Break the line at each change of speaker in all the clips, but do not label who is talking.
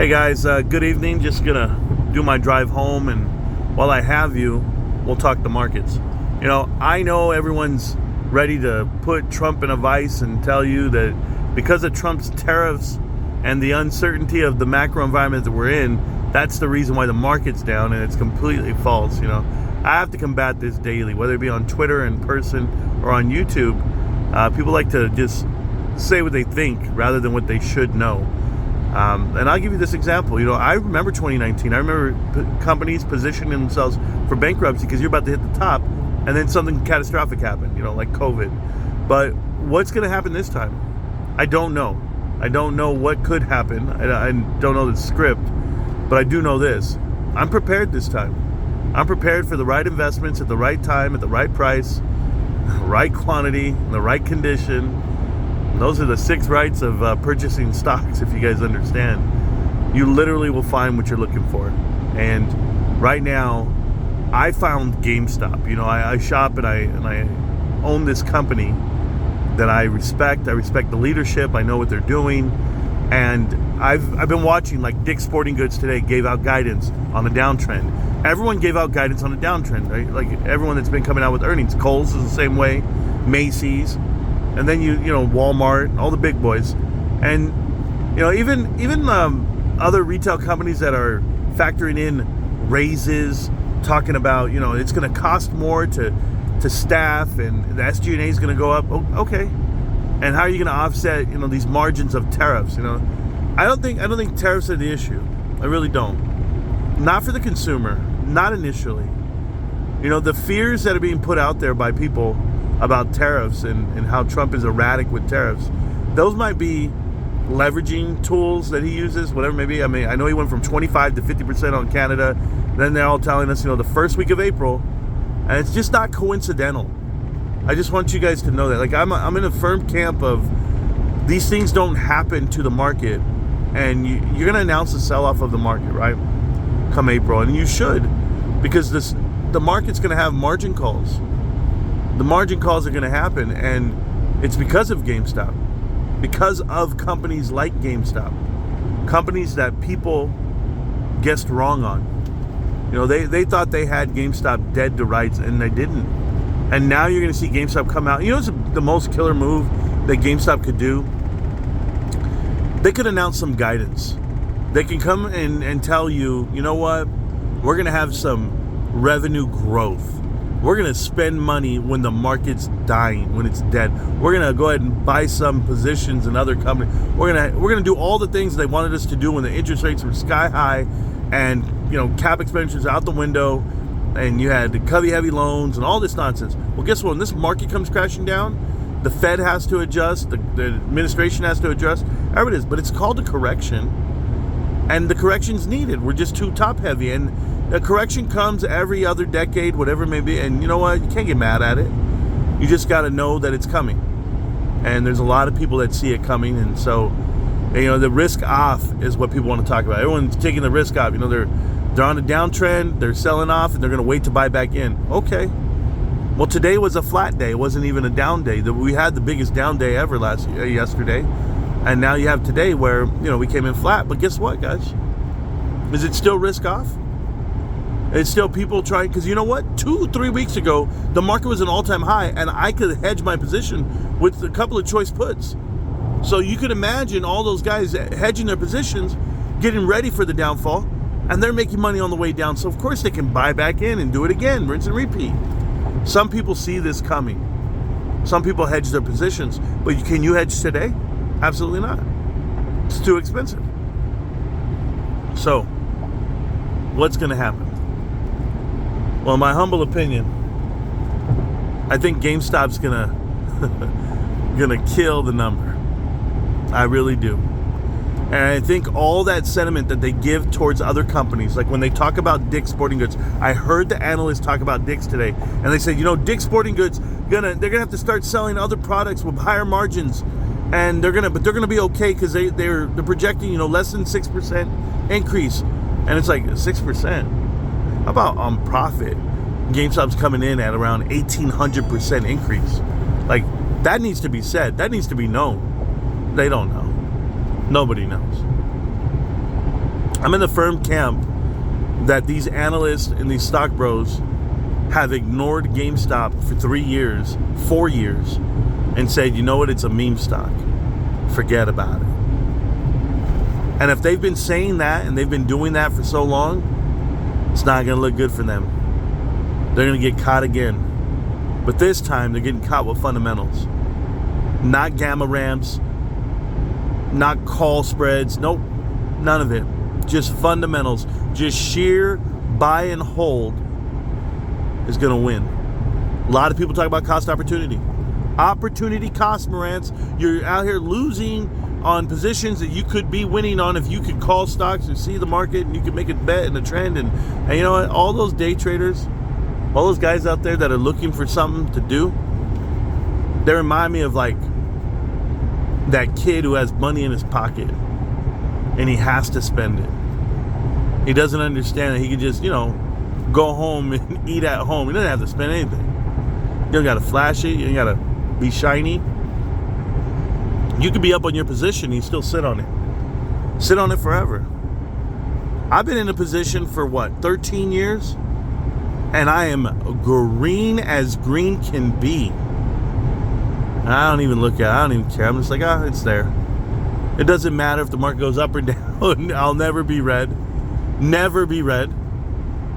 Hey guys, good evening. Just gonna do my drive home, and while I have you, we'll talk the markets. I know everyone's ready to put Trump in a vice and tell you that because of Trump's tariffs and the uncertainty of the macro environment that we're in, that's the reason why the market's down, and it's completely false. I have to combat this daily, whether it be on Twitter in person or on YouTube. People like to just say what they think rather than what they should know. And I'll give you this example. I remember 2019. I remember companies positioning themselves for bankruptcy because you're about to hit the top, and then something catastrophic happened, like COVID. But what's going to happen this time? I don't know. I don't know what could happen. I don't know the script, but I do know this. I'm prepared this time. I'm prepared for the right investments at the right time, at the right price, right quantity, the right condition. Those are the 6 rights of purchasing stocks, if you guys understand. You literally will find what you're looking for. And right now, I found GameStop. I shop and I own this company that I respect. I respect the leadership. I know what they're doing. And I've been watching, like Dick's Sporting Goods today gave out guidance on the downtrend. Everyone gave out guidance on the downtrend, right? Like everyone that's been coming out with earnings. Kohl's is the same way, Macy's, and then Walmart, all the big boys, and even other retail companies that are factoring in raises, talking about it's going to cost more to staff, and the SG&A is going to go up. Oh, okay, and how are you going to offset these margins of tariffs? I don't think tariffs are the issue. I really don't. Not for the consumer. Not initially. The fears that are being put out there by people about tariffs and how Trump is erratic with tariffs, those might be leveraging tools that he uses, whatever it may be. I mean, I know he went from 25 to 50% on Canada. Then they're all telling us, the first week of April, and it's just not coincidental. I just want you guys to know that. Like, I'm in a firm camp of these things don't happen to the market, and you're going to announce the sell-off of the market, right? Come April, and you should, because the market's going to have margin calls. The margin calls are going to happen, and it's because of GameStop, because of companies like GameStop, companies that people guessed wrong on. They thought they had GameStop dead to rights, and they didn't. And now you're going to see GameStop come out. It's the most killer move that GameStop could do? They could announce some guidance. They can come and tell you, what? We're going to have some revenue growth. We're going to spend money when the market's dying, when it's dead. We're going to go ahead and buy some positions in other companies. We're going to do all the things they wanted us to do when the interest rates were sky high, and cap expenditures out the window, and you had the heavy loans and all this nonsense. Well, guess what? When this market comes crashing down, the Fed has to adjust, the administration has to adjust, everything is. But it's called a correction, and the correction's needed. We're just too top heavy, and a correction comes every other decade, whatever it may be, and you know what? You can't get mad at it. You just got to know that it's coming. And there's a lot of people that see it coming, and so, the risk off is what people want to talk about. Everyone's taking the risk off. They're on a downtrend, they're selling off, and they're going to wait to buy back in. Okay. Well, today was a flat day. It wasn't even a down day. We had the biggest down day ever yesterday, and now you have today where, we came in flat. But guess what, guys? Is it still risk off? It's still people trying, because 2-3 weeks ago, the market was an all-time high, and I could hedge my position with a couple of choice puts. So you could imagine all those guys hedging their positions, getting ready for the downfall, and they're making money on the way down. So of course they can buy back in and do it again, rinse and repeat. Some people see this coming. Some people hedge their positions, but can you hedge today? Absolutely not. It's too expensive. So what's going to happen? Well, in my humble opinion, I think GameStop's gonna kill the number. I really do. And I think all that sentiment that they give towards other companies, like when they talk about Dick's Sporting Goods, I heard the analysts talk about Dick's today, and they said, Dick's Sporting Goods they're gonna have to start selling other products with higher margins, and they're gonna be okay because they're projecting less than 6% increase, and it's like 6%. How about on profit? GameStop's coming in at around 1,800% increase. Like, that needs to be said. That needs to be known. They don't know. Nobody knows. I'm in the firm camp that these analysts and these stock bros have ignored GameStop for 3 years, 4 years, and said, you know what, it's a meme stock. Forget about it. And if they've been saying that and they've been doing that for so long, it's not going to look good for them. They're going to get caught again. But this time, they're getting caught with fundamentals. Not gamma ramps, not call spreads. Nope, none of it. Just fundamentals. Just sheer buy and hold is going to win. A lot of people talk about cost opportunity. Opportunity cost, Marantz. You're out here losing on positions that you could be winning on if you could call stocks and see the market and you could make a bet and a trend. And you know what? All those day traders, all those guys out there that are looking for something to do, they remind me of like that kid who has money in his pocket and he has to spend it. He doesn't understand that he can just, go home and eat at home. He doesn't have to spend anything. You don't got to flash it. You don't got to be shiny. You could be up on your position and you still sit on it. Sit on it forever. I've been in a position for 13 years? And I am green as green can be. I don't even look at it. I don't even care. I'm just like, it's there. It doesn't matter if the market goes up or down. I'll never be red. Never be red.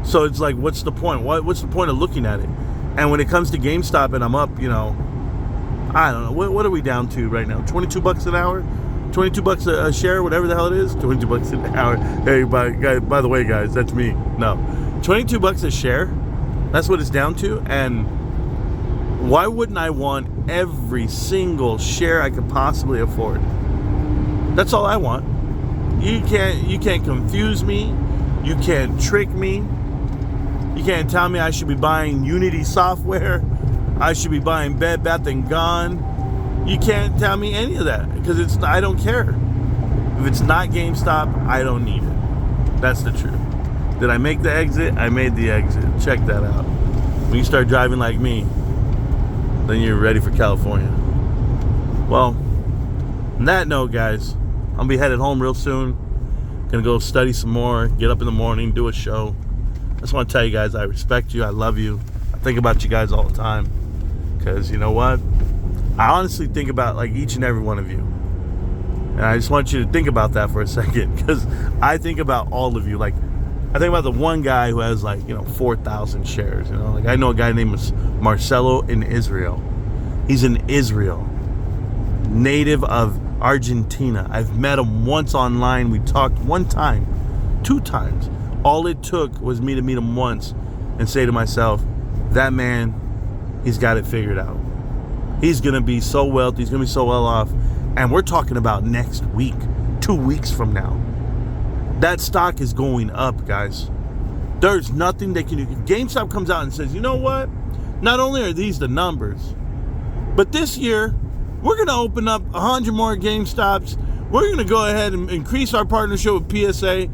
So it's like, what's the point? What's the point of looking at it? And when it comes to GameStop and I'm up, I don't know. What are we down to right now? $22 an hour? $22 a share, whatever the hell it is? $22 an hour. Hey, by the way, guys, that's me. No. $22 a share? That's what it's down to. And why wouldn't I want every single share I could possibly afford? That's all I want. You can't confuse me. You can't trick me. You can't tell me I should be buying Unity software. I should be buying Bed Bath & Gone. You can't tell me any of that because I don't care. If it's not GameStop, I don't need it. That's the truth. Did I make the exit? I made the exit. Check that out. When you start driving like me, then you're ready for California. Well, on that note, guys, I'll be headed home real soon. Gonna go study some more, get up in the morning, do a show. I just want to tell you guys I respect you, I love you. I think about you guys all the time. Because you know what? I honestly think about like each and every one of you. And I just want you to think about that for a second. Because I think about all of you. Like, I think about the one guy who has 4,000 shares. Like I know a guy named Marcelo in Israel. He's in Israel. Native of Argentina. I've met him once online. We talked one time, 2 times. All it took was me to meet him once and say to myself, that man, he's got it figured out. He's going to be so wealthy. He's going to be so well off. And we're talking about next week, 2 weeks from now. That stock is going up, guys. There's nothing they can do. If GameStop comes out and says, you know what? Not only are these the numbers, but this year, we're going to open up 100 more GameStops. We're going to go ahead and increase our partnership with PSA.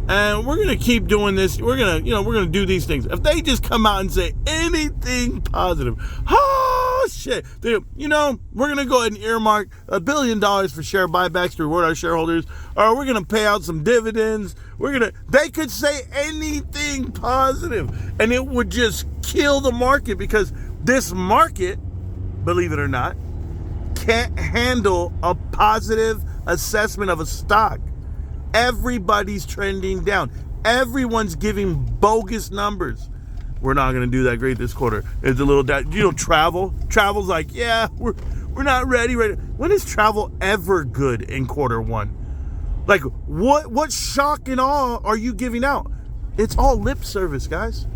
And we're going to keep doing this. We're going to do these things. If they just come out and say anything positive, oh, shit. We're going to go ahead and earmark $1 billion for share buybacks to reward our shareholders. Or we're going to pay out some dividends. They could say anything positive. And it would just kill the market because this market, believe it or not, can't handle a positive assessment of a stock. Everybody's trending down. Everyone's giving bogus numbers. We're not going to do that great this quarter. It's a little travel. Travel's like, yeah, we're not ready. When is travel ever good in quarter one? Like, what shock and awe are you giving out? It's all lip service, guys.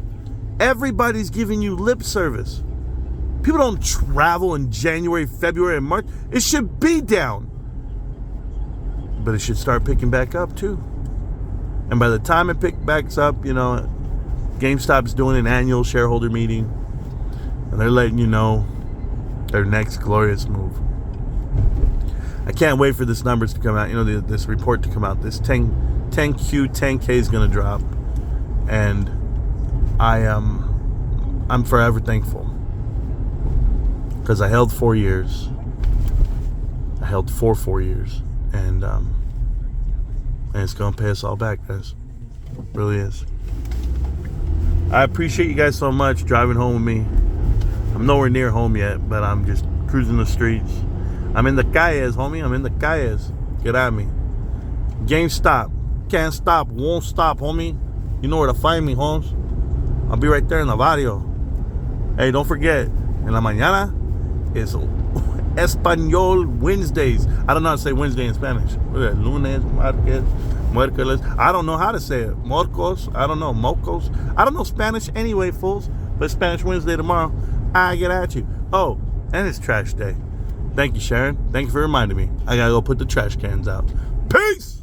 Everybody's giving you lip service. People don't travel in January, February, and March. It should be down. But it should start picking back up, too. And by the time it picks back up, GameStop's doing an annual shareholder meeting. And they're letting you know their next glorious move. I can't wait for this numbers to come out. This report to come out. This 10K is going to drop. And I'm forever thankful. Because I held 4 years. I held 4 years. And And it's going to pay us all back, guys. It really is. I appreciate you guys so much driving home with me. I'm nowhere near home yet, but I'm just cruising the streets. I'm in the calles, homie. I'm in the calles. Get at me. GameStop. Can't stop. Won't stop, homie. You know where to find me, Holmes. I'll be right there in the barrio. Hey, don't forget, en la mañana is Espanol Wednesdays. I don't know how to say Wednesday in Spanish. What is that? Lunes, martes, miércoles. I don't know how to say it. Morcos. I don't know. Mocos. I don't know Spanish anyway, fools. But Spanish Wednesday tomorrow. I get at you. Oh, and it's trash day. Thank you, Sharon. Thank you for reminding me. I gotta go put the trash cans out. Peace!